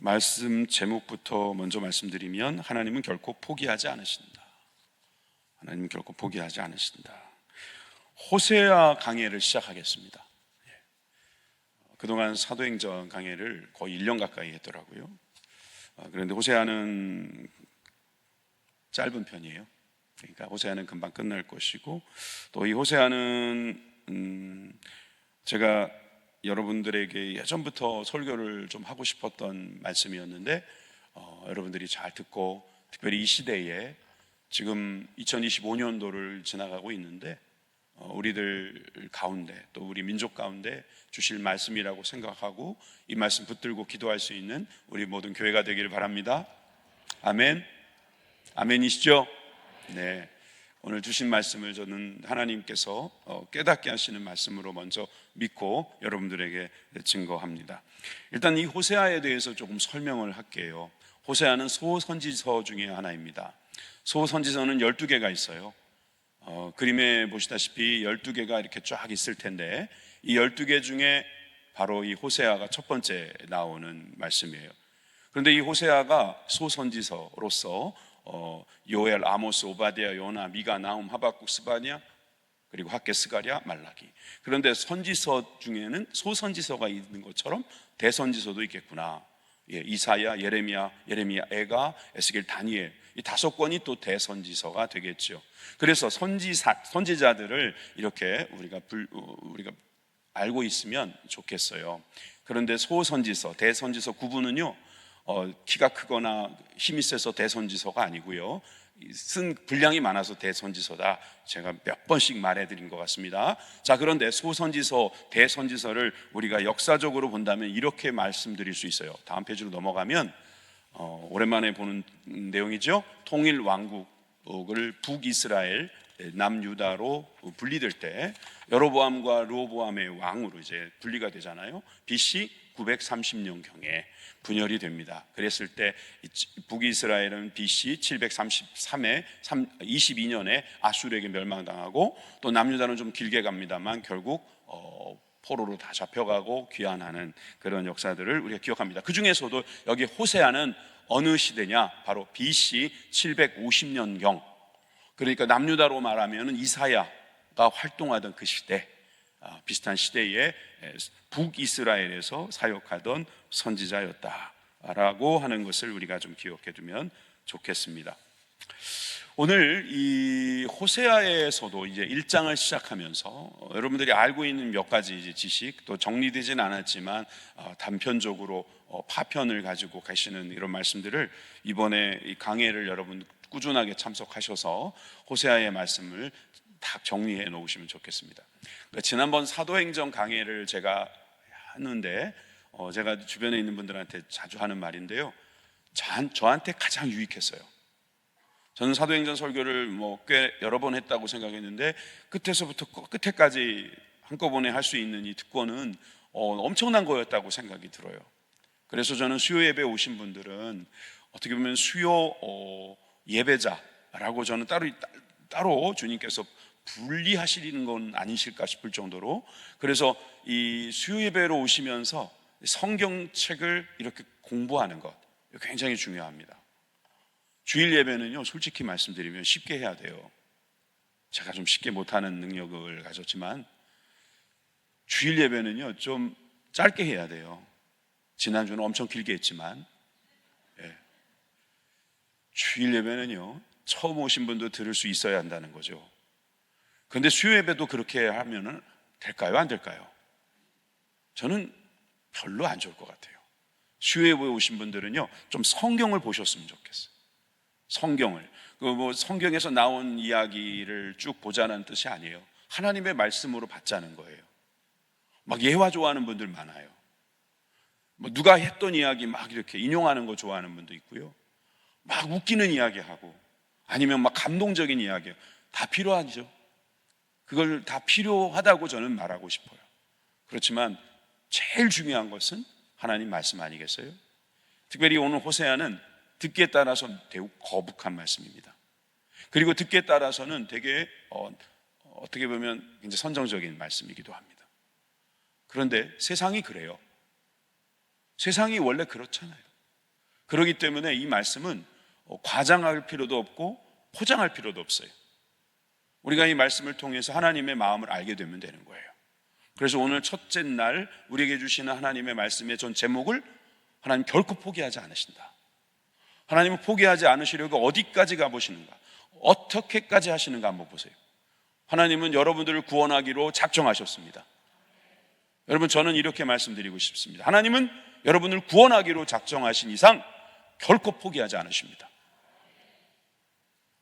말씀 제목부터 먼저 말씀드리면 하나님은 결코 포기하지 않으신다. 하나님은 결코 포기하지 않으신다. 호세아 강해를 시작하겠습니다. 그동안 사도행전 강해를 거의 1년 가까이 했더라고요. 그런데 호세아는 짧은 편이에요. 그러니까 호세아는 금방 끝날 것이고, 또 이 호세아는 제가 여러분들에게 예전부터 설교를 좀 하고 싶었던 말씀이었는데 여러분들이 잘 듣고, 특별히 이 시대에 지금 2025년도를 지나가고 있는데 우리들 가운데, 또 우리 민족 가운데 주실 말씀이라고 생각하고 이 말씀 붙들고 기도할 수 있는 우리 모든 교회가 되기를 바랍니다. 아멘. 아멘이시죠? 네. 오늘 주신 말씀을 저는 하나님께서 깨닫게 하시는 말씀으로 먼저 믿고 여러분들에게 증거합니다. 일단 이 호세아에 대해서 조금 설명을 할게요. 호세아는 소선지서 중에 하나입니다. 소선지서는 12개가 있어요. 그림에 보시다시피 12개가 이렇게 쫙 있을 텐데, 이 12개 중에 바로 이 호세아가 첫 번째 나오는 말씀이에요. 그런데 이 호세아가 소선지서로서 요엘, 아모스, 오바댜, 요나, 미가, 나훔, 하박국, 스바냐, 그리고 학개, 스가랴, 말라기. 그런데 선지서 중에는 소선지서가 있는 것처럼 대선지서도 있겠구나. 이사야, 예레미야, 에가, 에스겔, 다니엘, 이 5권이 또 대선지서가 되겠죠. 그래서 선지자들을 이렇게 우리가 알고 있으면 좋겠어요. 그런데 소선지서, 대선지서 구분은요, 키가 크거나 힘이 세서 대선지서가 아니고요, 쓴 분량이 많아서 대선지서다, 제가 몇 번씩 말해드린 것 같습니다. 자, 그런데 소선지서, 대선지서를 우리가 역사적으로 본다면 이렇게 말씀드릴 수 있어요. 다음 페이지로 넘어가면 오랜만에 보는 내용이죠. 통일 왕국을 북이스라엘, 남유다로 분리될 때 여로보암과 르호보암의 왕으로 이제 분리가 되잖아요. BC 930년경에 분열이 됩니다. 그랬을 때 북이스라엘은 BC 733에 22년에 아수르에게 멸망당하고, 또 남유다는 좀 길게 갑니다만 결국 포로로 다 잡혀가고 귀환하는 그런 역사들을 우리가 기억합니다. 그 중에서도 여기 호세아는 어느 시대냐? 바로 BC 750년경. 그러니까 남유다로 말하면 이사야가 활동하던 그 시대, 비슷한 시대에 북이스라엘에서 사역하던 선지자였다라고 하는 것을 우리가 좀 기억해 두면 좋겠습니다. 오늘 이 호세아에서도 이제 1장을 시작하면서 여러분들이 알고 있는 몇 가지 이제 지식, 또 정리되진 않았지만 단편적으로 파편을 가지고 가시는 이런 말씀들을 이번에 이 강해를 여러분 꾸준하게 참석하셔서 호세아의 말씀을 다 정리해 놓으시면 좋겠습니다. 그러니까 지난번 사도행전 강해를 제가 하는데 제가 주변에 있는 분들한테 자주 하는 말인데요, 저한테 가장 유익했어요. 저는 사도행전 설교를 꽤 여러 번 했다고 생각했는데 끝에서부터 끝에까지 한꺼번에 할 수 있는 이 특권은 엄청난 거였다고 생각이 들어요. 그래서 저는 수요 예배 오신 분들은 어떻게 보면 수요 예배자라고 저는 따로 주님께서 분리하시는 건 아니실까 싶을 정도로, 그래서 이 수요 예배로 오시면서 성경책을 이렇게 공부하는 것 굉장히 중요합니다. 주일 예배는요, 솔직히 말씀드리면 쉽게 해야 돼요. 제가 좀 쉽게 못하는 능력을 가졌지만 주일 예배는요 좀 짧게 해야 돼요. 지난주는 엄청 길게 했지만 주일 예배는요 처음 오신 분도 들을 수 있어야 한다는 거죠. 그런데 수요 예배도 그렇게 하면은 될까요? 안 될까요? 저는 별로 안 좋을 것 같아요. 수요 예배에 오신 분들은요 좀 성경을 보셨으면 좋겠어요. 성경을 성경에서 나온 이야기를 쭉 보자는 뜻이 아니에요. 하나님의 말씀으로 받자는 거예요. 막 예화 좋아하는 분들 많아요. 누가 했던 이야기 막 이렇게 인용하는 거 좋아하는 분도 있고요, 막 웃기는 이야기하고 아니면 막 감동적인 이야기, 다 필요하죠. 그걸 다 필요하다고 저는 말하고 싶어요. 그렇지만 제일 중요한 것은 하나님 말씀 아니겠어요? 특별히 오늘 호세아는 듣기에 따라서 매우 거북한 말씀입니다. 그리고 듣기에 따라서는 되게 어떻게 보면 굉장히 선정적인 말씀이기도 합니다. 그런데 세상이 그래요. 세상이 원래 그렇잖아요. 그렇기 때문에 이 말씀은 과장할 필요도 없고 포장할 필요도 없어요. 우리가 이 말씀을 통해서 하나님의 마음을 알게 되면 되는 거예요. 그래서 오늘 첫째 날 우리에게 주시는 하나님의 말씀의 전 제목을 하나님 결코 포기하지 않으신다. 하나님은 포기하지 않으시려고 어디까지 가보시는가, 어떻게까지 하시는가 한번 보세요. 하나님은 여러분들을 구원하기로 작정하셨습니다. 여러분, 저는 이렇게 말씀드리고 싶습니다. 하나님은 여러분을 구원하기로 작정하신 이상 결코 포기하지 않으십니다.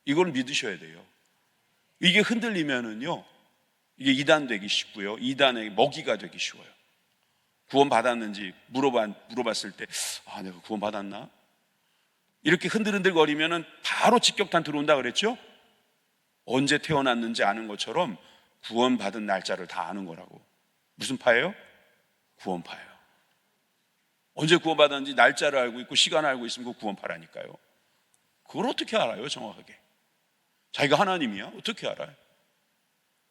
이걸 믿으셔야 돼요. 이게 흔들리면은요, 이게 이단되기 쉽고요, 이단의 먹이가 되기 쉬워요. 구원 받았는지 물어봤을 때 내가 구원 받았나? 이렇게 흔들흔들거리면은 바로 직격탄 들어온다 그랬죠? 언제 태어났는지 아는 것처럼 구원 받은 날짜를 다 아는 거라고. 무슨 파예요? 구원파예요. 언제 구원 받았는지 날짜를 알고 있고 시간을 알고 있으면 그 구원파라니까요. 그걸 어떻게 알아요, 정확하게? 자기가 하나님이야? 어떻게 알아요?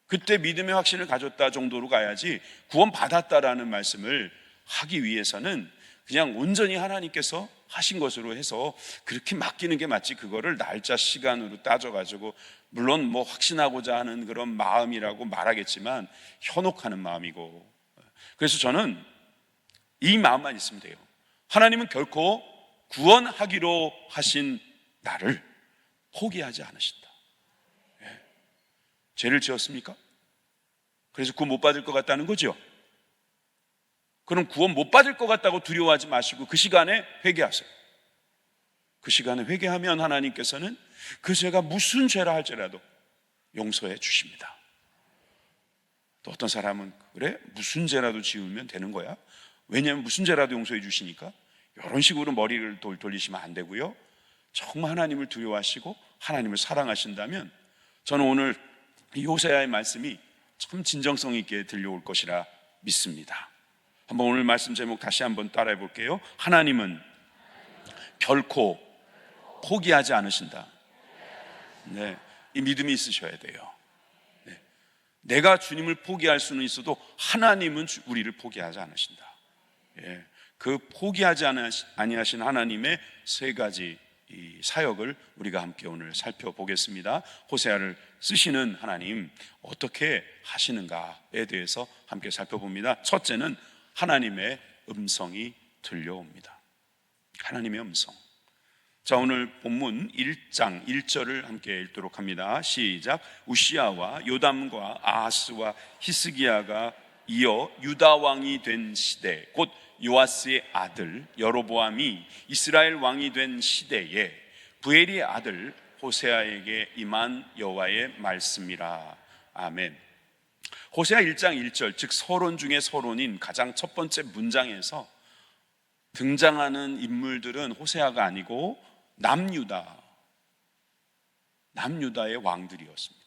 그때 믿음의 확신을 가졌다 정도로 가야지, 구원 받았다라는 말씀을 하기 위해서는 그냥 온전히 하나님께서 하신 것으로 해서 그렇게 맡기는 게 맞지, 그거를 날짜 시간으로 따져가지고, 물론 뭐 확신하고자 하는 그런 마음이라고 말하겠지만 현혹하는 마음이고. 그래서 저는 이 마음만 있으면 돼요. 하나님은 결코 구원하기로 하신 나를 포기하지 않으신다. 죄를 지었습니까? 그래서 구원 못 받을 것 같다는 거죠. 그럼 구원 못 받을 것 같다고 두려워하지 마시고 그 시간에 회개하세요. 그 시간에 회개하면 하나님께서는 그 죄가 무슨 죄라 할지라도 용서해 주십니다. 또 어떤 사람은 그래? 무슨 죄라도 지으면 되는 거야? 왜냐하면 무슨 죄라도 용서해 주시니까. 이런 식으로 머리를 돌리시면 안 되고요. 정말 하나님을 두려워하시고 하나님을 사랑하신다면 저는 오늘 이 호세아의 말씀이 참 진정성 있게 들려올 것이라 믿습니다. 한번 오늘 말씀 제목 다시 한번 따라해 볼게요. 하나님은 결코 포기하지 않으신다. 네, 이 믿음이 있으셔야 돼요. 네, 내가 주님을 포기할 수는 있어도 하나님은 우리를 포기하지 않으신다. 예, 그 포기하지 아니하신 하나님의 세 가지 이 사역을 우리가 함께 오늘 살펴보겠습니다. 호세아를 쓰시는 하나님 어떻게 하시는가에 대해서 함께 살펴봅니다. 첫째는 하나님의 음성이 들려옵니다. 하나님의 음성. 자, 오늘 본문 1장 1절을 함께 읽도록 합니다. 시작. 우시야와 요담과 아하스와 히스기야가 이어 유다 왕이 된 시대, 곧 요아스의 아들 여로보암이 이스라엘 왕이 된 시대에 부엘의 아들 호세아에게 임한 여호와의 말씀이라. 아멘. 호세아 1장 1절, 즉 서론 중에 서론인 가장 첫 번째 문장에서 등장하는 인물들은 호세아가 아니고 남유다의 왕들이었습니다.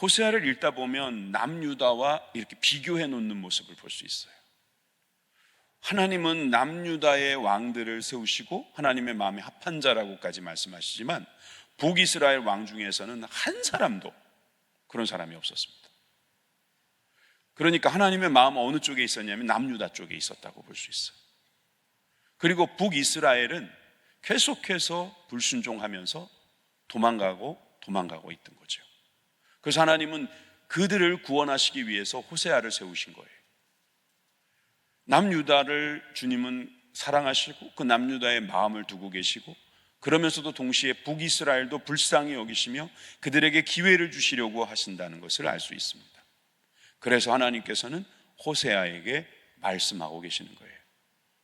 호세아를 읽다 보면 남유다와 이렇게 비교해 놓는 모습을 볼 수 있어요. 하나님은 남유다의 왕들을 세우시고 하나님의 마음에 합한 자라고까지 말씀하시지만 북이스라엘 왕 중에서는 한 사람도 그런 사람이 없었습니다. 그러니까 하나님의 마음은 어느 쪽에 있었냐면 남유다 쪽에 있었다고 볼 수 있어요. 그리고 북이스라엘은 계속해서 불순종하면서 도망가고 있던 거죠. 그래서 하나님은 그들을 구원하시기 위해서 호세아를 세우신 거예요. 남유다를 주님은 사랑하시고 그 남유다의 마음을 두고 계시고, 그러면서도 동시에 북이스라엘도 불쌍히 여기시며 그들에게 기회를 주시려고 하신다는 것을 알 수 있습니다. 그래서 하나님께서는 호세아에게 말씀하고 계시는 거예요.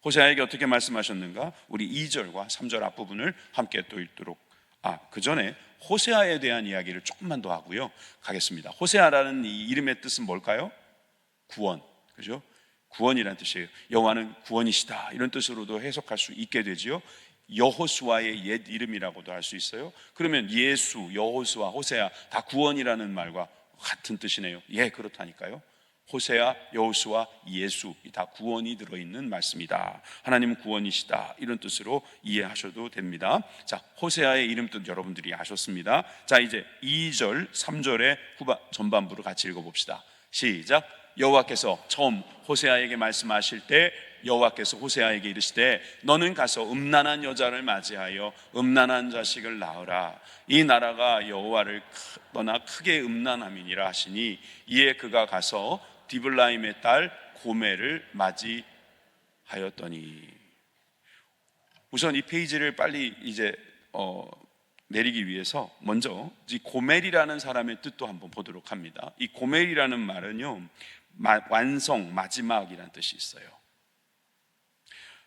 호세아에게 어떻게 말씀하셨는가? 우리 2절과 3절 앞부분을 함께 또 읽도록, 그 전에 호세아에 대한 이야기를 조금만 더 하고요 가겠습니다. 호세아라는 이 이름의 뜻은 뭘까요? 구원, 그죠? 구원이라는 뜻이에요. 여호와는 구원이시다, 이런 뜻으로도 해석할 수 있게 되지요. 여호수아의 옛 이름이라고도 할 수 있어요. 그러면 예수, 여호수아, 호세아 다 구원이라는 말과 같은 뜻이네요. 예, 그렇다니까요. 호세아, 여호수아, 예수 다 구원이 들어있는 말씀이다. 하나님은 구원이시다, 이런 뜻으로 이해하셔도 됩니다. 자, 호세아의 이름 뜻 여러분들이 아셨습니다. 자, 이제 2절, 3절의 전반부를 같이 읽어봅시다. 시작. 여호와께서 처음 호세아에게 말씀하실 때 여호와께서 호세아에게 이르시되 너는 가서 음란한 여자를 맞이하여 음란한 자식을 낳으라. 이 나라가 여호와를 떠나 크게 음란함이니라 하시니 이에 그가 가서 디블라임의 딸 고멜을 맞이하였더니. 우선 이 페이지를 빨리 이제 내리기 위해서 먼저 이 고멜이라는 사람의 뜻도 한번 보도록 합니다. 이 고멜이라는 말은요, 완성, 마지막이라는 뜻이 있어요.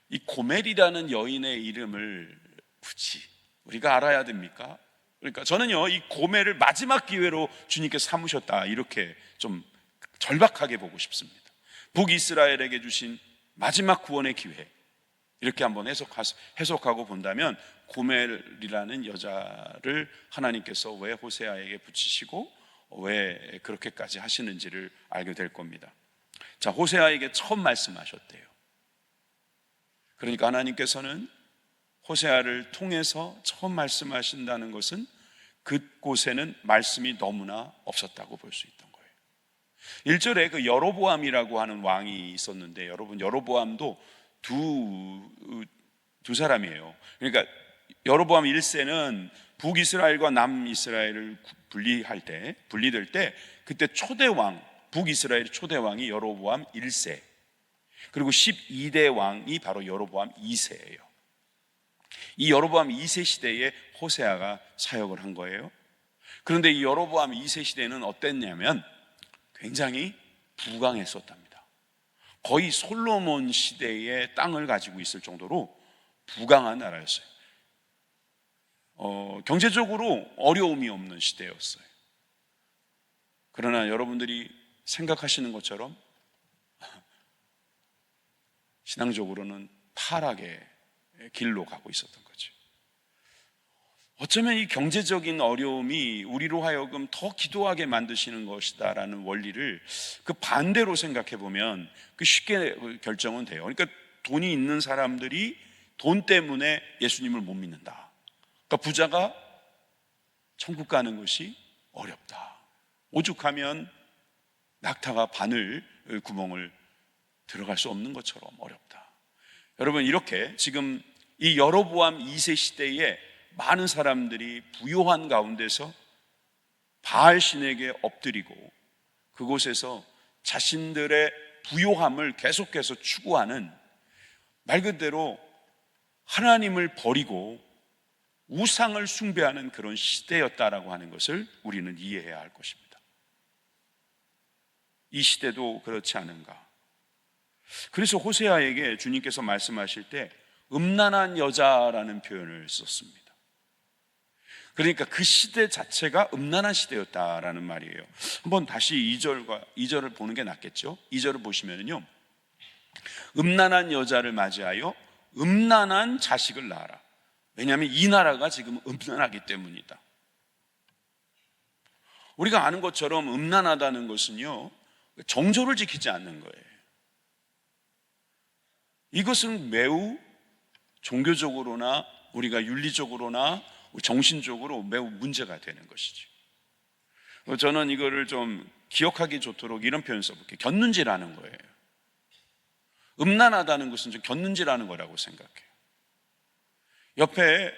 이 고멜이라는 여인의 이름을 굳이 우리가 알아야 됩니까? 그러니까 저는요, 이 고멜을 마지막 기회로 주님께서 삼으셨다, 이렇게 좀 절박하게 보고 싶습니다. 북이스라엘에게 주신 마지막 구원의 기회, 이렇게 한번 해석하고 본다면 고멜이라는 여자를 하나님께서 왜 호세아에게 붙이시고 왜 그렇게까지 하시는지를 알게 될 겁니다. 자, 호세아에게 처음 말씀하셨대요. 그러니까 하나님께서는 호세아를 통해서 처음 말씀하신다는 것은 그곳에는 말씀이 너무나 없었다고 볼 수 있던 거예요. 1절에 그 여로보암이라고 하는 왕이 있었는데, 여러분, 여로보암도 두 사람이에요. 그러니까 여로보암 1세는 북이스라엘과 남이스라엘을 분리될 때 그때 초대왕, 북이스라엘의 초대왕이 여로보암 1세, 그리고 12대 왕이 바로 여로보암 2세예요. 이 여로보암 2세 시대에 호세아가 사역을 한 거예요. 그런데 이 여로보암 2세 시대는 어땠냐면 굉장히 부강했었답니다. 거의 솔로몬 시대의 땅을 가지고 있을 정도로 부강한 나라였어요. 경제적으로 어려움이 없는 시대였어요. 그러나 여러분들이 생각하시는 것처럼 신앙적으로는 타락의 길로 가고 있었던 거죠. 어쩌면 이 경제적인 어려움이 우리로 하여금 더 기도하게 만드시는 것이다라는 원리를 그 반대로 생각해 보면 그 쉽게 결정은 돼요. 그러니까 돈이 있는 사람들이 돈 때문에 예수님을 못 믿는다. 그러니까 부자가 천국 가는 것이 어렵다. 오죽하면 낙타가 바늘 구멍을 들어갈 수 없는 것처럼 어렵다. 여러분, 이렇게 지금 이 여로보암 2세 시대에 많은 사람들이 부요한 가운데서 바알 신에게 엎드리고 그곳에서 자신들의 부요함을 계속해서 추구하는, 말 그대로 하나님을 버리고 우상을 숭배하는 그런 시대였다라고 하는 것을 우리는 이해해야 할 것입니다. 이 시대도 그렇지 않은가? 그래서 호세아에게 주님께서 말씀하실 때 음란한 여자라는 표현을 썼습니다. 그러니까 그 시대 자체가 음란한 시대였다라는 말이에요. 한번 다시 2절을 보는 게 낫겠죠? 2절을 보시면요, 음란한 여자를 맞이하여 음란한 자식을 낳아라. 왜냐하면 이 나라가 지금 음란하기 때문이다. 우리가 아는 것처럼 음란하다는 것은요, 정조를 지키지 않는 거예요. 이것은 매우 종교적으로나 우리가 윤리적으로나 정신적으로 매우 문제가 되는 것이죠. 저는 이거를 좀 기억하기 좋도록 이런 표현 써볼게요. 곁눈질하는 거예요. 음란하다는 것은 좀 곁눈질하는 거라고 생각해요. 옆에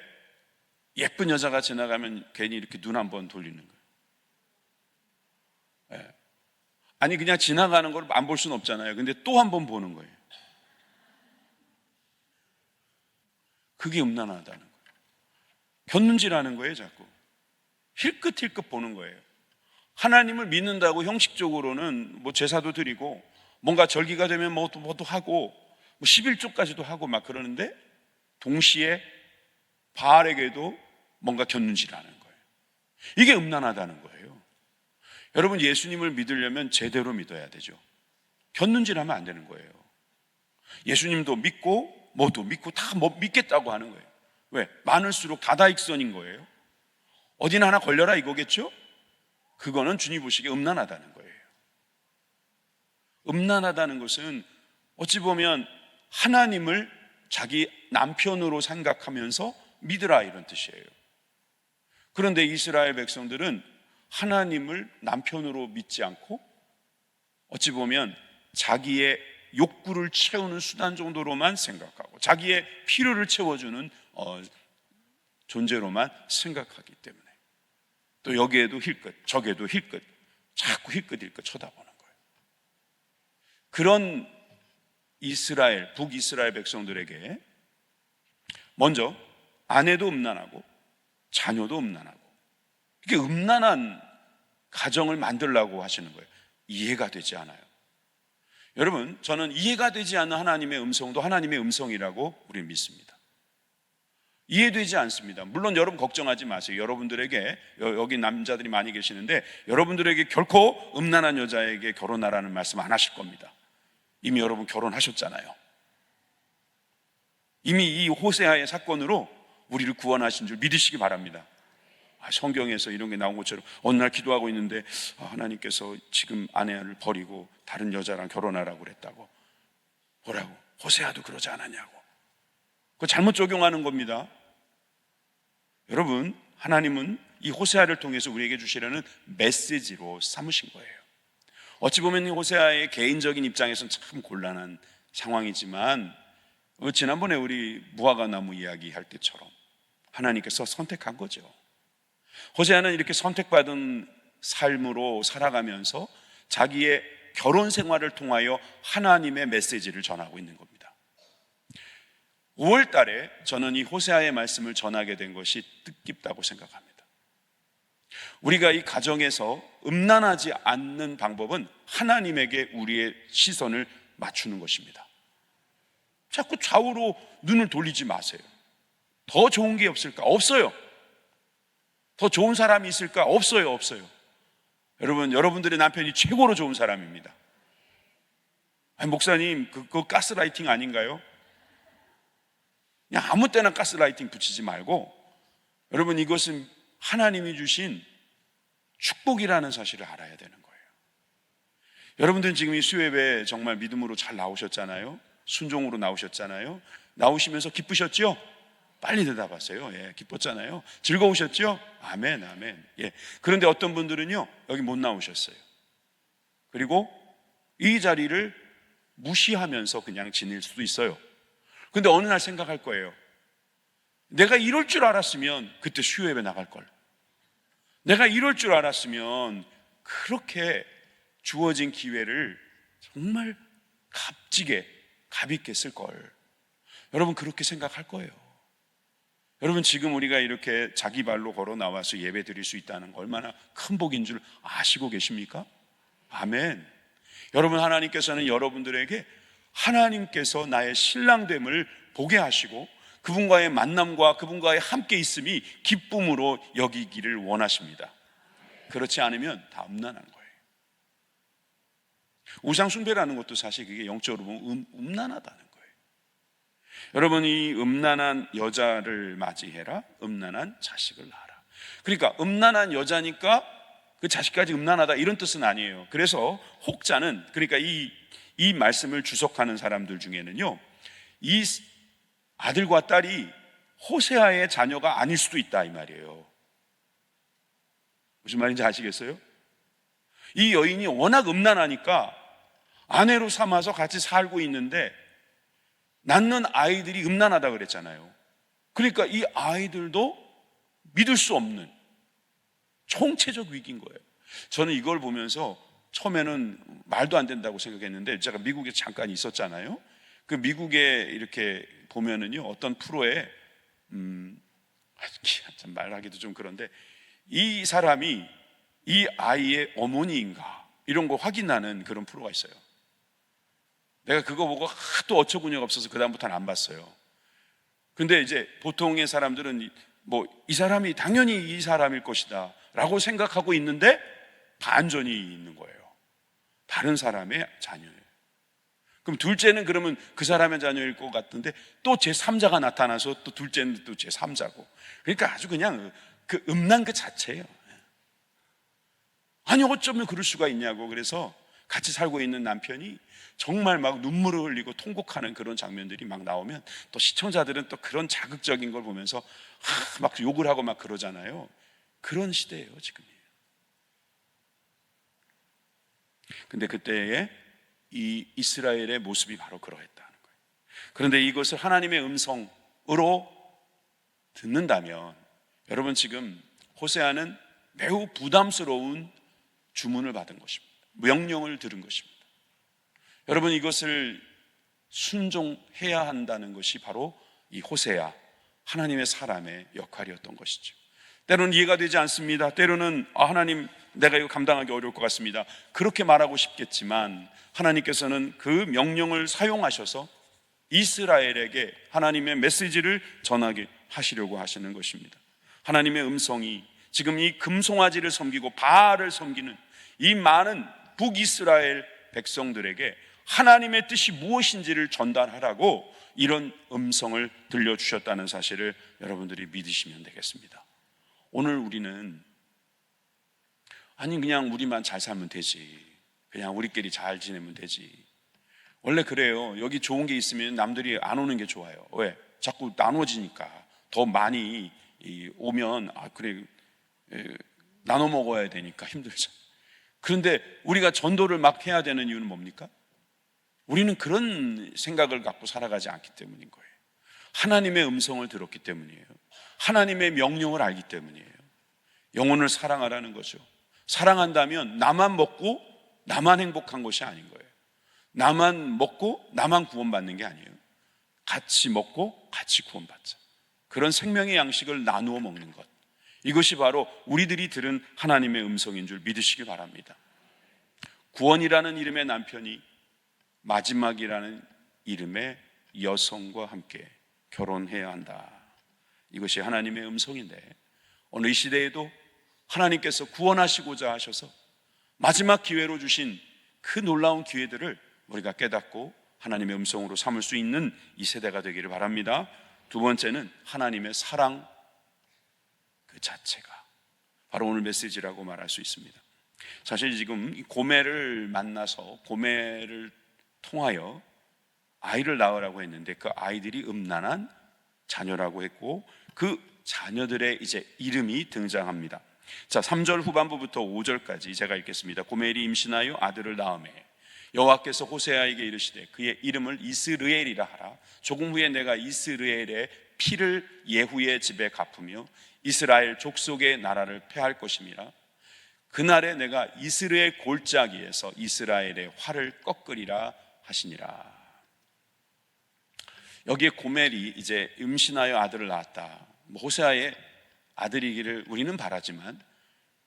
예쁜 여자가 지나가면 괜히 이렇게 눈 한번 돌리는 거예요. 네. 아니, 그냥 지나가는 걸 안 볼 수는 없잖아요. 근데 또 한 번 보는 거예요. 그게 음란하다는 거예요. 곁눈질하는 거예요. 자꾸 힐끗힐끗 보는 거예요. 하나님을 믿는다고 형식적으로는 뭐 제사도 드리고 뭔가 절기가 되면 뭐도 하고 뭐 11조까지도 하고 막 그러는데 동시에 바알에게도 뭔가 곁눈질하는 거예요. 이게 음란하다는 거예요. 여러분, 예수님을 믿으려면 제대로 믿어야 되죠. 곁눈질하면 안 되는 거예요. 예수님도 믿고 뭐도 믿고 다 믿겠다고 하는 거예요. 왜? 많을수록 다다익선인 거예요. 어디나 하나 걸려라 이거겠죠? 그거는 주님 보시기에 음란하다는 거예요. 음란하다는 것은 어찌 보면 하나님을 자기 남편으로 생각하면서 믿으라, 이런 뜻이에요. 그런데 이스라엘 백성들은 하나님을 남편으로 믿지 않고 어찌 보면 자기의 욕구를 채우는 수단 정도로만 생각하고 자기의 필요를 채워주는 존재로만 생각하기 때문에 또 여기에도 힐끗 저기에도 힐끗 자꾸 힐끗힐끗 쳐다보는 거예요. 그런 이스라엘, 북이스라엘 백성들에게 먼저 아내도 음란하고 자녀도 음란하고 이렇게 음란한 가정을 만들라고 하시는 거예요. 이해가 되지 않아요. 여러분, 저는 이해가 되지 않는 하나님의 음성도 하나님의 음성이라고 우리는 믿습니다. 이해되지 않습니다. 물론 여러분 걱정하지 마세요. 여러분들에게, 여기 남자들이 많이 계시는데 여러분들에게 결코 음란한 여자에게 결혼하라는 말씀 안 하실 겁니다. 이미 여러분 결혼하셨잖아요. 이미 이 호세아의 사건으로 우리를 구원하신 줄 믿으시기 바랍니다. 성경에서 이런 게 나온 것처럼 어느 날 기도하고 있는데 하나님께서 지금 아내를 버리고 다른 여자랑 결혼하라고 그랬다고. 뭐라고? 호세아도 그러지 않았냐고. 그거 잘못 적용하는 겁니다. 여러분, 하나님은 이 호세아를 통해서 우리에게 주시려는 메시지로 삼으신 거예요. 어찌 보면 이 호세아의 개인적인 입장에서는 참 곤란한 상황이지만 지난번에 우리 무화과 나무 이야기 할 때처럼 하나님께서 선택한 거죠. 호세아는 이렇게 선택받은 삶으로 살아가면서 자기의 결혼 생활을 통하여 하나님의 메시지를 전하고 있는 겁니다. 5월 달에 저는 이 호세아의 말씀을 전하게 된 것이 뜻깊다고 생각합니다. 우리가 이 가정에서 음란하지 않는 방법은 하나님에게 우리의 시선을 맞추는 것입니다. 자꾸 좌우로 눈을 돌리지 마세요. 더 좋은 게 없을까? 없어요. 더 좋은 사람이 있을까? 없어요. 여러분, 여러분들의 남편이 최고로 좋은 사람입니다. 아니, 목사님, 그거 가스라이팅 아닌가요? 그냥 아무 때나 가스라이팅 붙이지 말고 여러분, 이것은 하나님이 주신 축복이라는 사실을 알아야 되는 거예요. 여러분들은 지금 이 수요예배 정말 믿음으로 잘 나오셨잖아요. 순종으로 나오셨잖아요. 나오시면서 기쁘셨죠? 빨리 대답하세요. 예, 기뻤잖아요. 즐거우셨죠? 아멘, 아멘. 예. 그런데 어떤 분들은요, 여기 못 나오셨어요. 그리고 이 자리를 무시하면서 그냥 지낼 수도 있어요. 근데 어느 날 생각할 거예요. 내가 이럴 줄 알았으면 그때 수요예배 나갈 걸. 내가 이럴 줄 알았으면 그렇게 주어진 기회를 정말 값지게, 값있게 쓸 걸. 여러분, 그렇게 생각할 거예요. 여러분, 지금 우리가 이렇게 자기 발로 걸어 나와서 예배 드릴 수 있다는 거 얼마나 큰 복인 줄 아시고 계십니까? 아멘. 여러분, 하나님께서는 여러분들에게 하나님께서 나의 신랑됨을 보게 하시고 그분과의 만남과 그분과의 함께 있음이 기쁨으로 여기기를 원하십니다. 그렇지 않으면 다 음란한 거예요. 우상 숭배라는 것도 사실 그게 영적으로 보면 음란하다는 거예요. 여러분, 이 음란한 여자를 맞이해라, 음란한 자식을 낳아라. 그러니까 음란한 여자니까 그 자식까지 음란하다 이런 뜻은 아니에요. 그래서 혹자는, 그러니까 이 말씀을 주석하는 사람들 중에는요, 이 아들과 딸이 호세아의 자녀가 아닐 수도 있다 이 말이에요. 무슨 말인지 아시겠어요? 이 여인이 워낙 음란하니까 아내로 삼아서 같이 살고 있는데 낳는 아이들이 음란하다 그랬잖아요. 그러니까 이 아이들도 믿을 수 없는 총체적 위기인 거예요. 저는 이걸 보면서 처음에는 말도 안 된다고 생각했는데 제가 미국에 잠깐 있었잖아요. 그 미국에 이렇게 보면은요, 어떤 프로에 참 말하기도 좀 그런데 이 사람이 이 아이의 어머니인가 이런 거 확인하는 그런 프로가 있어요. 내가 그거 보고 하도 어처구니가 없어서 그다음부터는 안 봤어요. 근데 이제 보통의 사람들은 뭐 이 사람이 당연히 이 사람일 것이다 라고 생각하고 있는데 반전이 있는 거예요. 다른 사람의 자녀예요. 그럼 둘째는 그러면 그 사람의 자녀일 것 같은데 또 제3자가 나타나서 또 둘째는 또 제3자고, 그러니까 아주 그냥 그 음란 그 자체예요. 아니 어쩌면 그럴 수가 있냐고. 그래서 같이 살고 있는 남편이 정말 막 눈물을 흘리고 통곡하는 그런 장면들이 막 나오면 또 시청자들은 또 그런 자극적인 걸 보면서 막 욕을 하고 막 그러잖아요. 그런 시대예요 지금이. 근데 그때에 이 이스라엘의 모습이 바로 그러했다는 거예요. 그런데 이것을 하나님의 음성으로 듣는다면 여러분, 지금 호세아는 매우 부담스러운 주문을 받은 것입니다. 명령을 들은 것입니다. 여러분, 이것을 순종해야 한다는 것이 바로 이 호세아, 하나님의 사람의 역할이었던 것이죠. 때로는 이해가 되지 않습니다. 때로는 하나님, 내가 이거 감당하기 어려울 것 같습니다, 그렇게 말하고 싶겠지만 하나님께서는 그 명령을 사용하셔서 이스라엘에게 하나님의 메시지를 전하게 하시려고 하시는 것입니다. 하나님의 음성이 지금 이 금송아지를 섬기고 바알을 섬기는 이 많은 북이스라엘 백성들에게 하나님의 뜻이 무엇인지를 전달하라고 이런 음성을 들려주셨다는 사실을 여러분들이 믿으시면 되겠습니다. 오늘 우리는 그냥 우리만 잘 살면 되지, 그냥 우리끼리 잘 지내면 되지, 원래 그래요. 여기 좋은 게 있으면 남들이 안 오는 게 좋아요. 왜? 자꾸 나눠지니까. 더 많이 오면 그래, 나눠 먹어야 되니까 힘들죠. 그런데 우리가 전도를 막 해야 되는 이유는 뭡니까? 우리는 그런 생각을 갖고 살아가지 않기 때문인 거예요. 하나님의 음성을 들었기 때문이에요. 하나님의 명령을 알기 때문이에요. 영혼을 사랑하라는 거죠. 사랑한다면 나만 먹고 나만 행복한 것이 아닌 거예요. 나만 먹고 나만 구원받는 게 아니에요. 같이 먹고 같이 구원받자. 그런 생명의 양식을 나누어 먹는 것, 이것이 바로 우리들이 들은 하나님의 음성인 줄 믿으시기 바랍니다. 구원이라는 이름의 남편이 마지막이라는 이름의 여성과 함께 결혼해야 한다. 이것이 하나님의 음성인데, 오늘 이 시대에도 하나님께서 구원하시고자 하셔서 마지막 기회로 주신 그 놀라운 기회들을 우리가 깨닫고 하나님의 음성으로 삼을 수 있는 이 세대가 되기를 바랍니다. 두 번째는 하나님의 사랑 그 자체가 바로 오늘 메시지라고 말할 수 있습니다. 사실 지금 고멜을 만나서 고멜을 통하여 아이를 낳으라고 했는데 그 아이들이 음란한 자녀라고 했고 그 자녀들의 이제 이름이 등장합니다. 자, 3절 후반부부터 5절까지 제가 읽겠습니다. 고멜이 임신하여 아들을 낳으매 여호와께서 호세아에게 이르시되 그의 이름을 이스르엘이라 하라. 조금 후에 내가 이스라엘의 피를 예후의 집에 갚으며 이스라엘 족속의 나라를 패할 것임이라. 그날에 내가 이스라엘 골짜기에서 이스라엘의 활을 꺾으리라 하시니라. 여기에 고멜이 이제 임신하여 아들을 낳았다. 호세아의 아들이기를 우리는 바라지만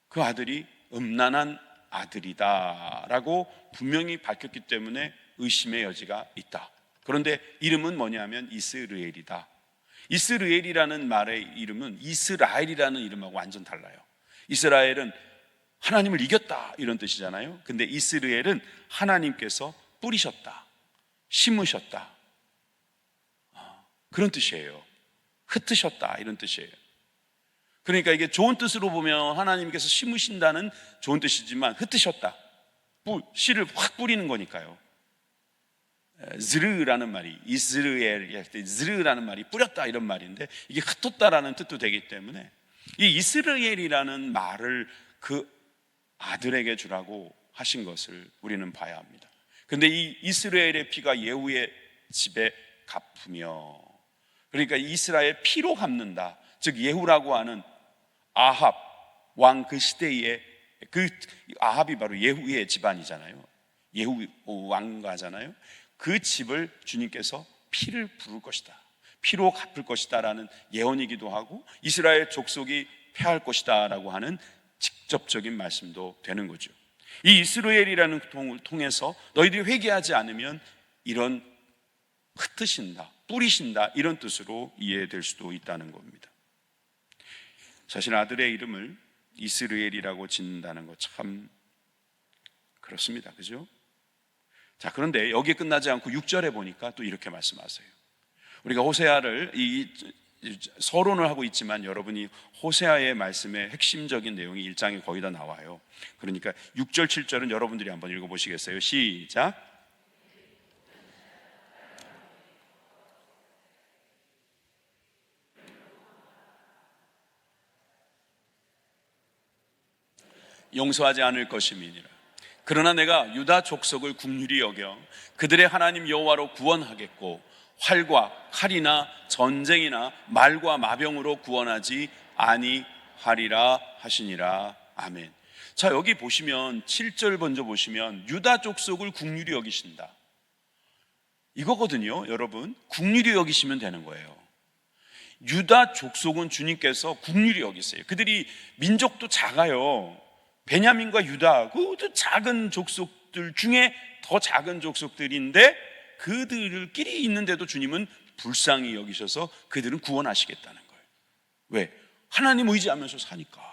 그 아들이 음란한 아들이다라고 분명히 밝혔기 때문에 의심의 여지가 있다. 그런데 이름은 뭐냐면 이스르엘이다. 이스르엘이라는 말의 이름은 이스라엘이라는 이름하고 완전 달라요. 이스라엘은 하나님을 이겼다 이런 뜻이잖아요. 근데 이스르엘은 하나님께서 뿌리셨다, 심으셨다, 그런 뜻이에요. 흩으셨다 이런 뜻이에요. 그러니까 이게 좋은 뜻으로 보면 하나님께서 심으신다는 좋은 뜻이지만 흩으셨다, 씨를 확 뿌리는 거니까요. ዝ르라는 말이 이스라엘, ዝ르라는 말이 뿌렸다 이런 말인데 이게 흩었다라는 뜻도 되기 때문에 이 이스라엘이라는 말을 그 아들에게 주라고 하신 것을 우리는 봐야 합니다. 근데 이 이스라엘의 피가 예후의 집에 갚으며, 그러니까 이스라엘 피로 갚는다. 즉 예후라고 하는 아합 왕 그 시대에 그 아합이 바로 예후의 집안이잖아요. 예후 왕가잖아요. 그 집을 주님께서 피를 부을 것이다, 피로 갚을 것이다 라는 예언이기도 하고 이스라엘 족속이 패할 것이다 라고 하는 직접적인 말씀도 되는 거죠. 이 이스라엘이라는 통을 통해서 너희들이 회개하지 않으면 이런 흩으신다, 뿌리신다 이런 뜻으로 이해될 수도 있다는 겁니다. 사실 아들의 이름을 이스라엘이라고 짓는다는 거 참 그렇습니다. 그죠? 자, 그런데 여기에 끝나지 않고 6절에 보니까 또 이렇게 말씀하세요. 우리가 호세아를 서론을 하고 있지만 여러분이 호세아의 말씀의 핵심적인 내용이 1장에 거의 다 나와요. 그러니까 6절 7절은 여러분들이 한번 읽어보시겠어요? 시작. 용서하지 않을 것임이니라. 그러나 내가 유다 족속을 긍휼히 여겨 그들의 하나님 여호와로 구원하겠고 활과 칼이나 전쟁이나 말과 마병으로 구원하지 아니하리라 하시니라. 아멘. 자, 여기 보시면 7절 먼저 보시면 유다 족속을 긍휼히 여기신다, 이거거든요. 여러분, 긍휼히 여기시면 되는 거예요. 유다 족속은 주님께서 긍휼히 여기세요. 그들이 민족도 작아요. 베냐민과 유다, 그것도 작은 족속들 중에 더 작은 족속들인데 그들끼리 있는데도 주님은 불쌍히 여기셔서 그들은 구원하시겠다는 거예요. 왜? 하나님 의지하면서 사니까.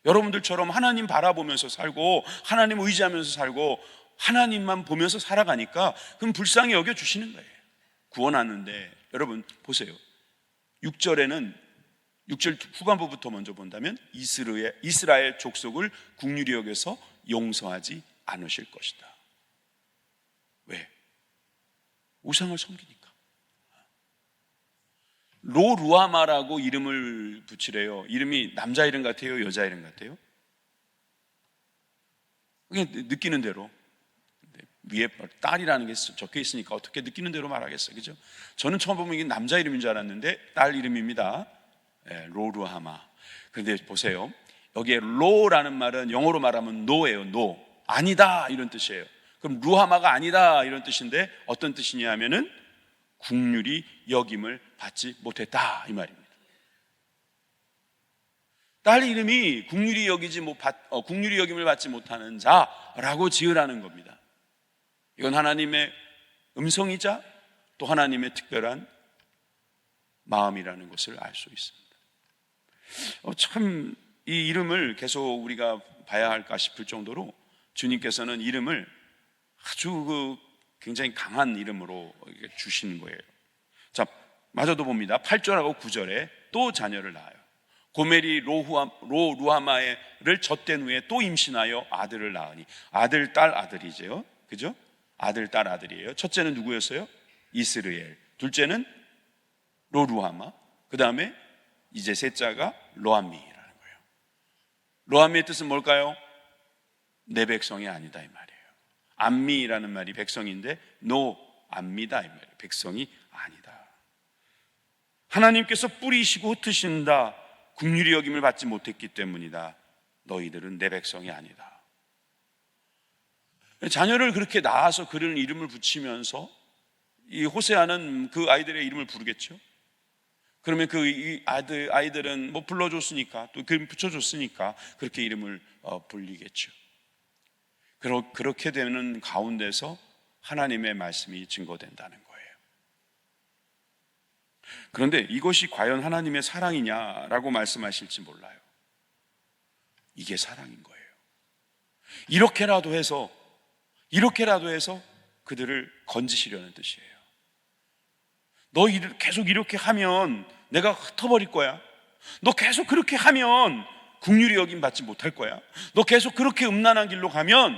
여러분들처럼 하나님 바라보면서 살고 하나님 의지하면서 살고 하나님만 보면서 살아가니까 그럼 불쌍히 여겨주시는 거예요. 구원하는데 여러분 보세요. 6절에는 6절 후반부부터 먼저 본다면 이스라엘 족속을 긍휼히 여겨서 용서하지 않으실 것이다. 왜? 우상을 섬기니까. 로루아마라고 이름을 붙이래요. 이름이 남자 이름 같아요, 여자 이름 같아요? 그냥 느끼는 대로. 위에 딸이라는 게 적혀 있으니까 어떻게 느끼는 대로 말하겠어요, 그죠? 저는 처음 보면 이게 남자 이름인 줄 알았는데 딸 이름입니다. 로루하마. 그런데 보세요, 여기에 로라는 말은 영어로 말하면 no예요. no, 아니다 이런 뜻이에요. 그럼 루하마가 아니다 이런 뜻인데 어떤 뜻이냐 하면은 긍휼히 여김을 받지 못했다 이 말입니다. 딸 이름이 긍휼히 여김을 받지 못하는 자라고 지으라는 겁니다. 이건 하나님의 음성이자 또 하나님의 특별한 마음이라는 것을 알 수 있습니다. 참 이 이름을 계속 우리가 봐야 할까 싶을 정도로 주님께서는 이름을 아주 굉장히 강한 이름으로 주시는 거예요. 자, 마저도 봅니다. 8절하고 9절에 또 자녀를 낳아요. 고멜이 로루하마를 젖된 후에 또 임신하여 아들을 낳으니, 아들, 딸, 아들이죠. 그죠? 아들, 딸, 아들이에요. 첫째는 누구였어요? 이스라엘. 둘째는 로루하마. 그 다음에 이제 셋째가 로암미라는 거예요. 로암미의 뜻은 뭘까요? 내 백성이 아니다 이 말이에요. 암미라는 말이 백성인데 암미다 이 말이에요. 백성이 아니다. 하나님께서 뿌리시고 흩으신다, 긍휼히 여김을 받지 못했기 때문이다. 너희들은 내 백성이 아니다. 자녀를 그렇게 낳아서 그런 이름을 붙이면서 이 호세아는 그 아이들의 이름을 부르겠죠. 그러면 그 아이들은 뭐 불러줬으니까 또 그림 붙여줬으니까 그렇게 이름을 불리겠죠. 그렇게 되는 가운데서 하나님의 말씀이 증거된다는 거예요. 그런데 이것이 과연 하나님의 사랑이냐라고 말씀하실지 몰라요. 이게 사랑인 거예요. 이렇게라도 해서 그들을 건지시려는 뜻이에요. 너 계속 이렇게 하면 내가 흩어버릴 거야. 너 계속 그렇게 하면 긍휼히 여김 받지 못할 거야. 너 계속 그렇게 음란한 길로 가면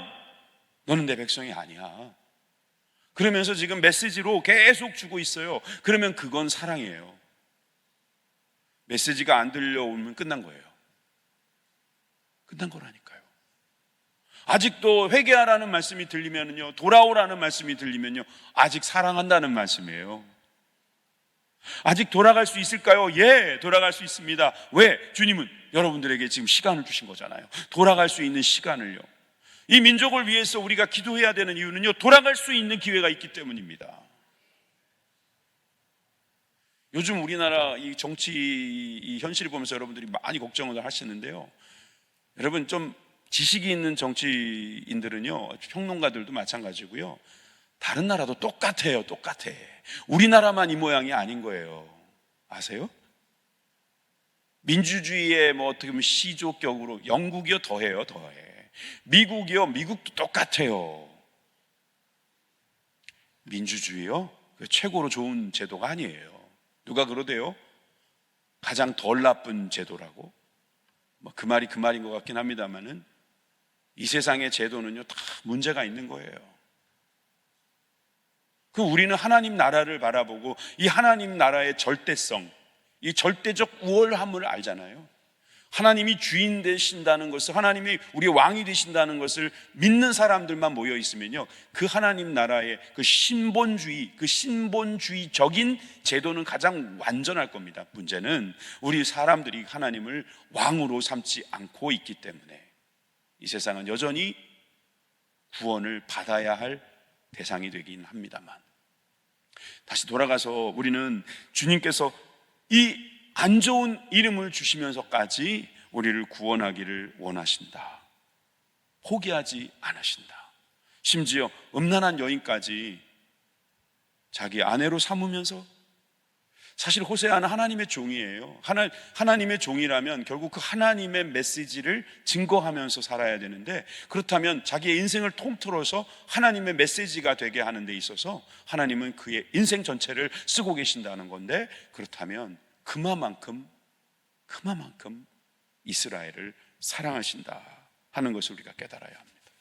너는 내 백성이 아니야. 그러면서 지금 메시지로 계속 주고 있어요. 그러면 그건 사랑이에요. 메시지가 안 들려오면 끝난 거예요. 끝난 거라니까요. 아직도 회개하라는 말씀이 들리면요, 돌아오라는 말씀이 들리면요, 아직 사랑한다는 말씀이에요. 아직 돌아갈 수 있을까요? 예, 돌아갈 수 있습니다. 왜? 주님은 여러분들에게 지금 시간을 주신 거잖아요. 돌아갈 수 있는 시간을요. 이 민족을 위해서 우리가 기도해야 되는 이유는요, 돌아갈 수 있는 기회가 있기 때문입니다. 요즘 우리나라 이 정치 이 현실을 보면서 여러분들이 많이 걱정을 하시는데요, 여러분 좀 지식이 있는 정치인들은요, 평론가들도 마찬가지고요, 다른 나라도 똑같아. 우리나라만 이 모양이 아닌 거예요. 아세요? 민주주의의 어떻게 보면 시조격으로 영국이요 더해. 미국도 똑같아요. 민주주의요? 최고로 좋은 제도가 아니에요. 누가 그러대요? 가장 덜 나쁜 제도라고. 그 말이 그 말인 것 같긴 합니다만은 이 세상의 제도는요 다 문제가 있는 거예요. 우리는 하나님 나라를 바라보고 이 하나님 나라의 절대성, 이 절대적 우월함을 알잖아요. 하나님이 주인 되신다는 것을, 하나님이 우리의 왕이 되신다는 것을 믿는 사람들만 모여 있으면요, 그 하나님 나라의 그 신본주의적인 제도는 가장 완전할 겁니다. 문제는 우리 사람들이 하나님을 왕으로 삼지 않고 있기 때문에 이 세상은 여전히 구원을 받아야 할 대상이 되긴 합니다만, 다시 돌아가서 우리는 주님께서 이 안 좋은 이름을 주시면서까지 우리를 구원하기를 원하신다. 포기하지 않으신다. 심지어 음란한 여인까지 자기 아내로 삼으면서, 사실 호세아는 하나님의 종이에요. 하나님의 종이라면 결국 그 하나님의 메시지를 증거하면서 살아야 되는데, 그렇다면 자기의 인생을 통틀어서 하나님의 메시지가 되게 하는 데 있어서 하나님은 그의 인생 전체를 쓰고 계신다는 건데, 그렇다면 그만큼 이스라엘을 사랑하신다 하는 것을 우리가 깨달아야 합니다.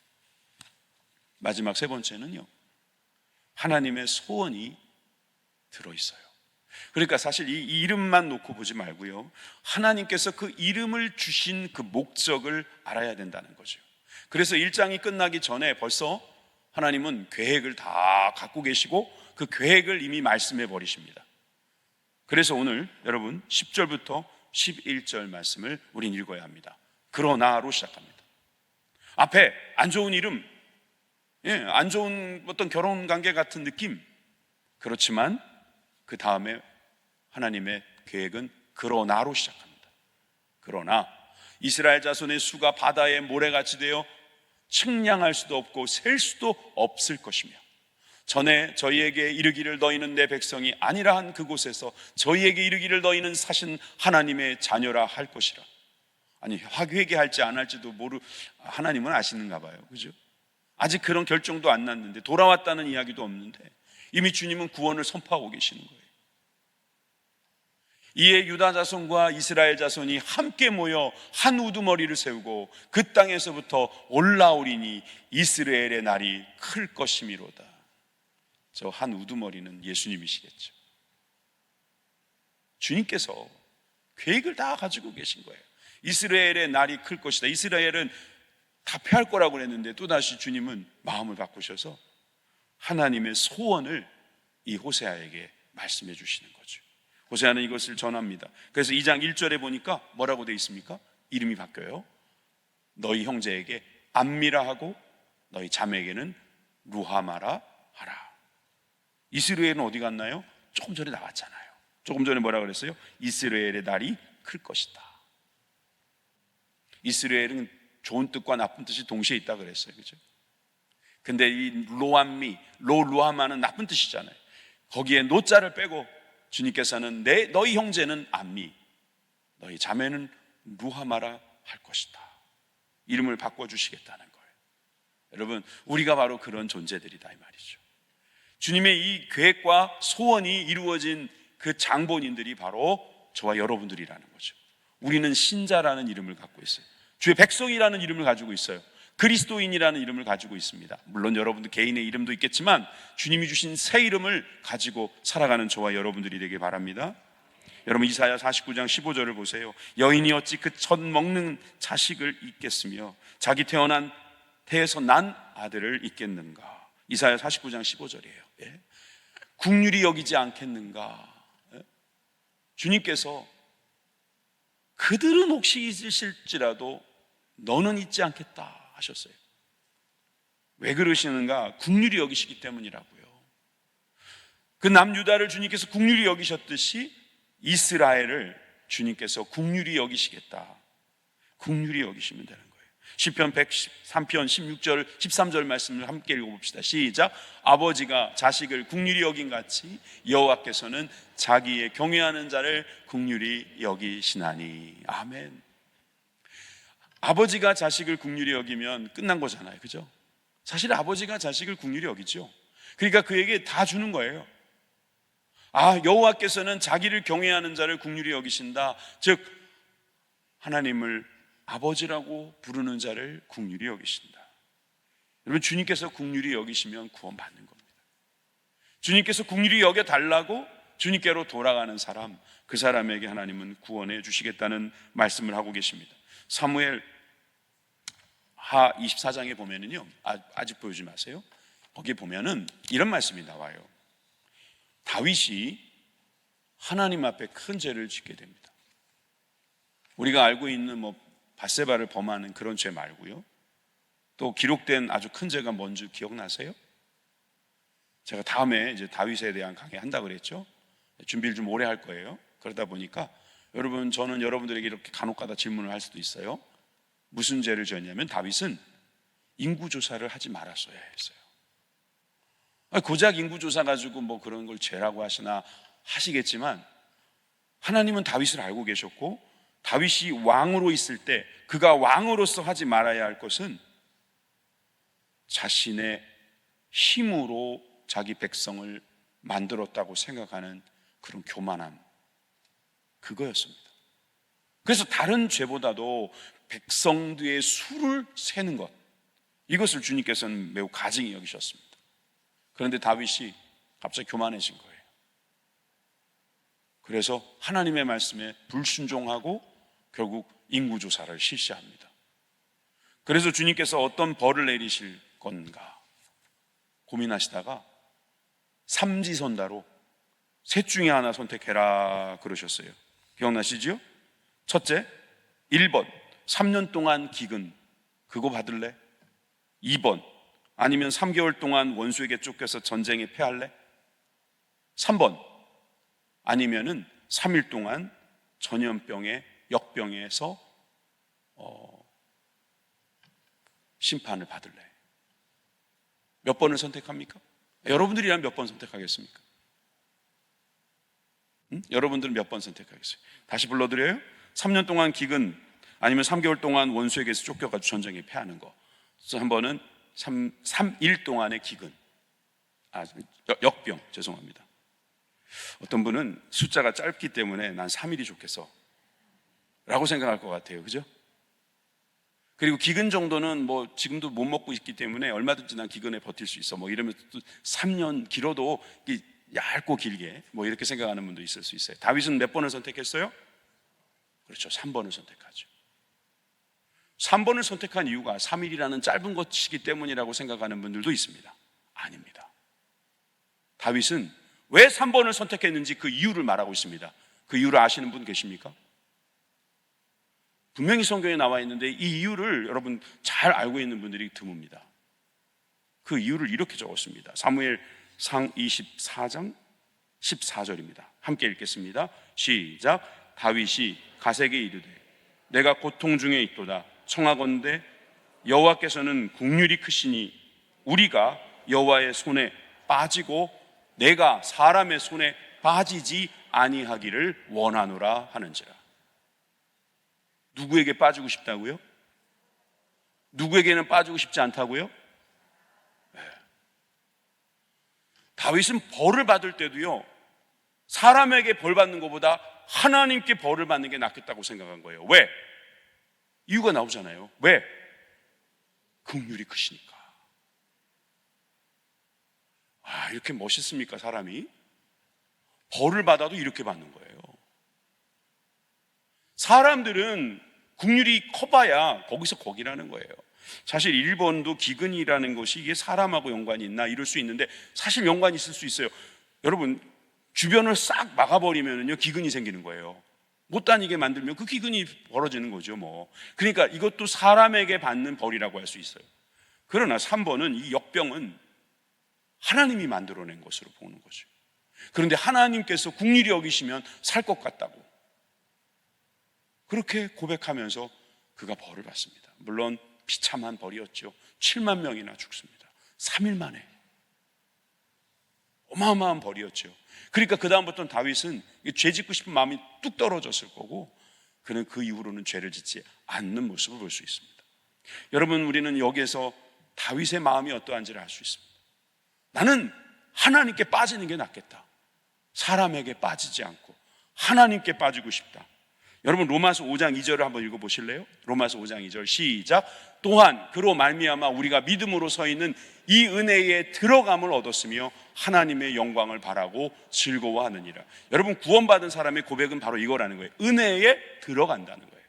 마지막 세 번째는요, 하나님의 소원이 들어있어요. 그러니까 사실 이 이름만 놓고 보지 말고요, 하나님께서 그 이름을 주신 그 목적을 알아야 된다는 거죠. 그래서 1장이 끝나기 전에 벌써 하나님은 계획을 다 갖고 계시고 그 계획을 이미 말씀해 버리십니다. 그래서 오늘 여러분 10절부터 11절 말씀을 우린 읽어야 합니다. 그러나로 시작합니다. 앞에 안 좋은 이름, 안 좋은 어떤 결혼관계 같은 느낌, 그렇지만 그 다음에 하나님의 계획은 그러나로 시작합니다. 그러나 이스라엘 자손의 수가 바다의 모래같이 되어 측량할 수도 없고 셀 수도 없을 것이며, 전에 저희에게 이르기를 너희는 내 백성이 아니라 한 그곳에서 저희에게 이르기를 너희는 사신 하나님의 자녀라 할 것이라. 아니, 회개할지 안 할지도 하나님은 아시는가 봐요. 그죠? 아직 그런 결정도 안 났는데, 돌아왔다는 이야기도 없는데 이미 주님은 구원을 선포하고 계시는 거예요. 이에 유다 자손과 이스라엘 자손이 함께 모여 한 우두머리를 세우고 그 땅에서부터 올라오리니 이스라엘의 날이 클 것이미로다. 저 한 우두머리는 예수님이시겠죠. 주님께서 계획을 다 가지고 계신 거예요. 이스라엘의 날이 클 것이다. 이스라엘은 다 패할 거라고 그랬는데 또다시 주님은 마음을 바꾸셔서 하나님의 소원을 이 호세아에게 말씀해 주시는 거죠. 호세아는 이것을 전합니다. 그래서 2장 1절에 보니까 뭐라고 되어 있습니까? 이름이 바뀌어요. 너희 형제에게 암미라 하고 너희 자매에게는 루하마라 하라. 이스라엘은 어디 갔나요? 조금 전에 나왔잖아요. 조금 전에 뭐라 그랬어요? 이스라엘의 날이 클 것이다. 이스라엘은 좋은 뜻과 나쁜 뜻이 동시에 있다 그랬어요. 그죠? 근데 이 루하마는 나쁜 뜻이잖아요. 거기에 노자를 빼고 주님께서는 너희 형제는 암미, 너희 자매는 루하마라 할 것이다. 이름을 바꿔주시겠다는 거예요. 여러분, 우리가 바로 그런 존재들이다 이 말이죠. 주님의 이 계획과 소원이 이루어진 그 장본인들이 바로 저와 여러분들이라는 거죠. 우리는 신자라는 이름을 갖고 있어요. 주의 백성이라는 이름을 가지고 있어요. 그리스도인이라는 이름을 가지고 있습니다. 물론 여러분들 개인의 이름도 있겠지만 주님이 주신 새 이름을 가지고 살아가는 저와 여러분들이 되길 바랍니다. 여러분, 이사야 49장 15절을 보세요. 여인이 어찌 그 젖 먹는 자식을 잊겠으며 자기 태에서 난 아들을 잊겠는가. 이사야 49장 15절이에요. 예? 국률이 여기지 않겠는가. 예? 주님께서 그들은 혹시 잊으실지라도 너는 잊지 않겠다 하셨어요. 왜 그러시는가? 국률이 여기시기 때문이라고요. 그 남유다를 주님께서 국률이 여기셨듯이 이스라엘을 주님께서 국률이 여기시겠다. 국률이 여기시면 되는 거예요. 시편 103편 16절 13절 말씀을 함께 읽어봅시다. 시작. 아버지가 자식을 국률이 여긴 같이 여호와께서는 자기의 경외하는 자를 국률이 여기시나니. 아멘. 아버지가 자식을 국률이 여기면 끝난 거잖아요. 그죠? 사실 아버지가 자식을 국률이 여기죠. 그러니까 그에게 다 주는 거예요. 여호와께서는 자기를 경외하는 자를 국률이 여기신다. 즉 하나님을 아버지라고 부르는 자를 국률이 여기신다. 여러분, 주님께서 국률이 여기시면 구원받는 겁니다. 주님께서 국률이 여겨달라고 주님께로 돌아가는 사람, 그 사람에게 하나님은 구원해 주시겠다는 말씀을 하고 계십니다. 사무엘 하 24장에 보면은요, 아직 보여주지 마세요. 거기에 보면은 이런 말씀이 나와요. 다윗이 하나님 앞에 큰 죄를 짓게 됩니다. 우리가 알고 있는 밧세바를 범하는 그런 죄 말고요, 또 기록된 아주 큰 죄가 뭔지 기억나세요? 제가 다음에 이제 다윗에 대한 강의 한다고 그랬죠. 준비를 좀 오래 할 거예요. 그러다 보니까 저는 여러분들에게 이렇게 간혹가다 질문을 할 수도 있어요. 무슨 죄를 지었냐면, 다윗은 인구조사를 하지 말았어야 했어요. 고작 인구조사 가지고 그런 걸 죄라고 하시겠지만, 하나님은 다윗을 알고 계셨고, 다윗이 왕으로 있을 때 그가 왕으로서 하지 말아야 할 것은 자신의 힘으로 자기 백성을 만들었다고 생각하는 그런 교만함, 그거였습니다. 그래서 다른 죄보다도 백성들의 수를 세는 것, 이것을 주님께서는 매우 가증히 여기셨습니다. 그런데 다윗이 갑자기 교만해진 거예요. 그래서 하나님의 말씀에 불순종하고 결국 인구조사를 실시합니다. 그래서 주님께서 어떤 벌을 내리실 건가 고민하시다가 삼지선다로 셋 중에 하나 선택해라 그러셨어요. 기억나시죠? 첫째, 1번 3년 동안 기근, 그거 받을래? 2번, 아니면 3개월 동안 원수에게 쫓겨서 전쟁에 패할래? 3번, 아니면은 3일 동안 전염병에 역병에서 심판을 받을래? 몇 번을 선택합니까? 여러분들이라면 몇 번 선택하겠습니까? 여러분들은 몇 번 선택하겠어요? 다시 불러드려요. 3년 동안 기근, 아니면 3개월 동안 원수에게서 쫓겨가지고 전쟁에 패하는 거. 그래서 한 번은 3일 동안의 기근, 역병, 죄송합니다. 어떤 분은 숫자가 짧기 때문에 난 3일이 좋겠어 라고 생각할 것 같아요. 그죠? 그리고 기근 정도는 지금도 못 먹고 있기 때문에 얼마든지 난 기근에 버틸 수 있어 이러면서 또 3년, 길어도 얇고 길게 이렇게 생각하는 분도 있을 수 있어요. 다윗은 몇 번을 선택했어요? 그렇죠, 3번을 선택하죠. 3번을 선택한 이유가 3일이라는 짧은 것이기 때문이라고 생각하는 분들도 있습니다. 아닙니다. 다윗은 왜 3번을 선택했는지 그 이유를 말하고 있습니다. 그 이유를 아시는 분 계십니까? 분명히 성경에 나와 있는데 이 이유를 여러분 잘 알고 있는 분들이 드뭅니다. 그 이유를 이렇게 적었습니다. 사무엘상 24장 14절입니다. 함께 읽겠습니다. 시작. 다윗이 가세게 이르되 내가 고통 중에 있도다. 청하건대 여호와께서는 국률이 크시니 우리가 여호와의 손에 빠지고 내가 사람의 손에 빠지지 아니하기를 원하노라 하는지라. 누구에게 빠지고 싶다고요? 누구에게는 빠지고 싶지 않다고요? 네. 다윗은 벌을 받을 때도요, 사람에게 벌 받는 것보다 하나님께 벌을 받는 게 낫겠다고 생각한 거예요. 왜? 이유가 나오잖아요. 왜? 긍휼이 크시니까. 이렇게 멋있습니까, 사람이? 벌을 받아도 이렇게 받는 거예요. 사람들은 긍휼이 커봐야 거기서 거기라는 거예요. 사실 1번도 기근이라는 것이 이게 사람하고 연관이 있나 이럴 수 있는데 사실 연관이 있을 수 있어요. 여러분, 주변을 싹 막아버리면요 기근이 생기는 거예요. 못 다니게 만들면 그 기근이 벌어지는 거죠. 그러니까 이것도 사람에게 받는 벌이라고 할 수 있어요. 그러나 3번은 이 역병은 하나님이 만들어낸 것으로 보는 거죠. 그런데 하나님께서 긍휼히 여기시면 살 것 같다고 그렇게 고백하면서 그가 벌을 받습니다. 물론 비참한 벌이었죠. 7만 명이나 죽습니다. 3일 만에. 어마어마한 벌이었죠. 그러니까 그 다음부터는 다윗은 죄 짓고 싶은 마음이 뚝 떨어졌을 거고 그는 그 이후로는 죄를 짓지 않는 모습을 볼 수 있습니다. 여러분, 우리는 여기에서 다윗의 마음이 어떠한지를 알 수 있습니다. 나는 하나님께 빠지는 게 낫겠다. 사람에게 빠지지 않고 하나님께 빠지고 싶다. 여러분 로마서 5장 2절을 한번 읽어보실래요? 로마서 5장 2절 시작. 또한 그로 말미암아 우리가 믿음으로 서 있는 이 은혜에 들어감을 얻었으며 하나님의 영광을 바라고 즐거워하느니라. 여러분 구원받은 사람의 고백은 바로 이거라는 거예요. 은혜에 들어간다는 거예요.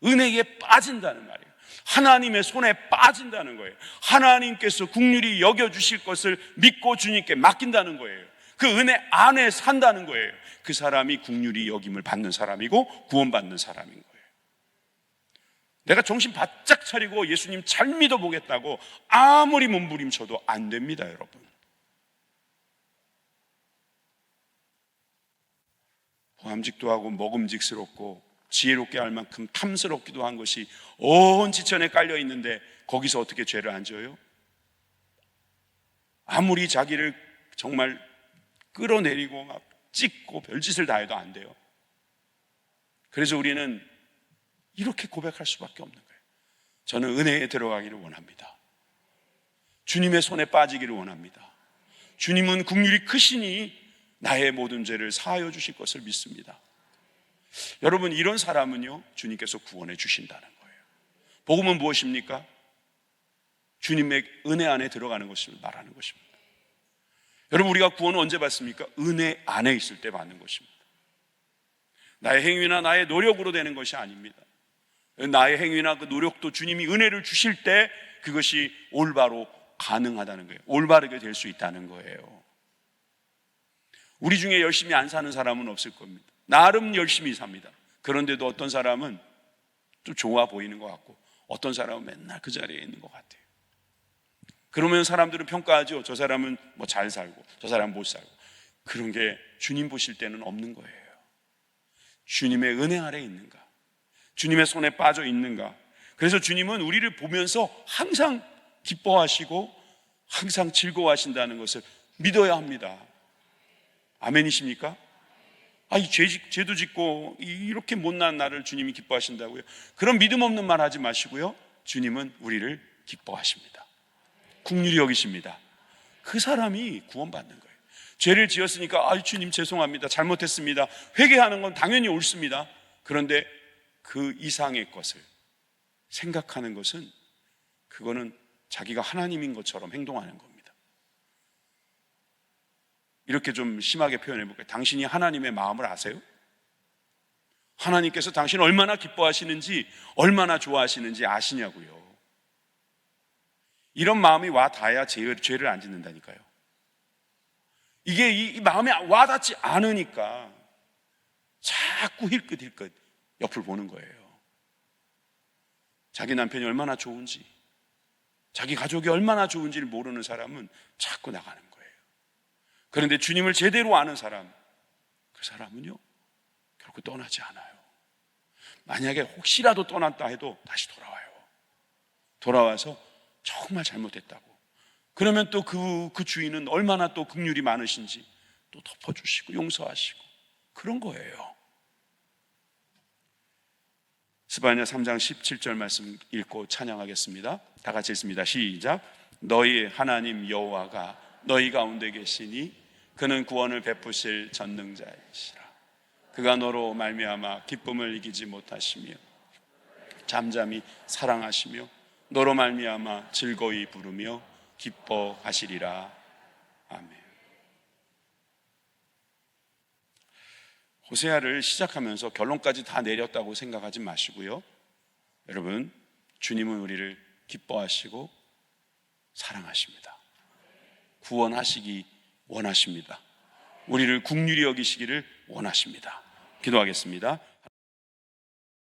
은혜에 빠진다는 말이에요. 하나님의 손에 빠진다는 거예요. 하나님께서 긍휼히 여겨주실 것을 믿고 주님께 맡긴다는 거예요. 그 은혜 안에 산다는 거예요. 그 사람이 긍휼히 여김을 받는 사람이고 구원받는 사람인 거예요. 내가 정신 바짝 차리고 예수님 잘 믿어보겠다고 아무리 몸부림쳐도 안 됩니다, 여러분. 보암직도 하고 먹음직스럽고 지혜롭게 할 만큼 탐스럽기도 한 것이 온 지천에 깔려 있는데 거기서 어떻게 죄를 안 져요? 아무리 자기를 정말 끌어내리고 막 찢고 별짓을 다 해도 안 돼요. 그래서 우리는 이렇게 고백할 수밖에 없는 거예요. 저는 은혜에 들어가기를 원합니다. 주님의 손에 빠지기를 원합니다. 주님은 긍휼이 크시니 나의 모든 죄를 사하여 주실 것을 믿습니다. 여러분 이런 사람은요 주님께서 구원해 주신다는 거예요. 복음은 무엇입니까? 주님의 은혜 안에 들어가는 것을 말하는 것입니다. 여러분 우리가 구원을 언제 받습니까? 은혜 안에 있을 때 받는 것입니다. 나의 행위나 나의 노력으로 되는 것이 아닙니다. 나의 행위나 그 노력도 주님이 은혜를 주실 때 그것이 올바로 가능하다는 거예요. 올바르게 될 수 있다는 거예요. 우리 중에 열심히 안 사는 사람은 없을 겁니다. 나름 열심히 삽니다. 그런데도 어떤 사람은 좀 좋아 보이는 것 같고 어떤 사람은 맨날 그 자리에 있는 것 같아요. 그러면 사람들은 평가하죠. 저 사람은 뭐 잘 살고 저 사람은 못 살고. 그런 게 주님 보실 때는 없는 거예요. 주님의 은혜 아래 있는가? 주님의 손에 빠져 있는가? 그래서 주님은 우리를 보면서 항상 기뻐하시고 항상 즐거워하신다는 것을 믿어야 합니다. 아멘이십니까? 이 죄도 짓고 이렇게 못난 나를 주님이 기뻐하신다고요? 그런 믿음 없는 말 하지 마시고요. 주님은 우리를 기뻐하십니다. 긍휼히 여기십니다. 그 사람이 구원받는 거예요. 죄를 지었으니까 주님 죄송합니다. 잘못했습니다. 회개하는 건 당연히 옳습니다. 그런데 그 이상의 것을 생각하는 것은 그거는 자기가 하나님인 것처럼 행동하는 겁니다. 이렇게 좀 심하게 표현해 볼까요? 당신이 하나님의 마음을 아세요? 하나님께서 당신을 얼마나 기뻐하시는지 얼마나 좋아하시는지 아시냐고요. 이런 마음이 와 닿아야 죄를 안 짓는다니까요. 이게 이 마음에 와닿지 않으니까 자꾸 힐끗힐끗 옆을 보는 거예요. 자기 남편이 얼마나 좋은지, 자기 가족이 얼마나 좋은지를 모르는 사람은 자꾸 나가는 거예요. 그런데 주님을 제대로 아는 사람, 그 사람은요 결코 떠나지 않아요. 만약에 혹시라도 떠났다 해도 다시 돌아와요. 돌아와서 정말 잘못했다고, 그러면 또 그 주인은 얼마나 또 긍휼이 많으신지 또 덮어주시고 용서하시고 그런 거예요. 스바냐 3장 17절 말씀 읽고 찬양하겠습니다. 다 같이 읽습니다. 시작. 너희 하나님 여호와가 너희 가운데 계시니 그는 구원을 베푸실 전능자이시라. 그가 너로 말미암아 기쁨을 이기지 못하시며 잠잠히 사랑하시며 너로 말미암아 즐거이 부르며 기뻐하시리라. 아멘. 호세아를 시작하면서 결론까지 다 내렸다고 생각하지 마시고요. 여러분, 주님은 우리를 기뻐하시고 사랑하십니다. 구원하시기 원하십니다. 우리를 긍휼히 여기시기를 원하십니다. 기도하겠습니다.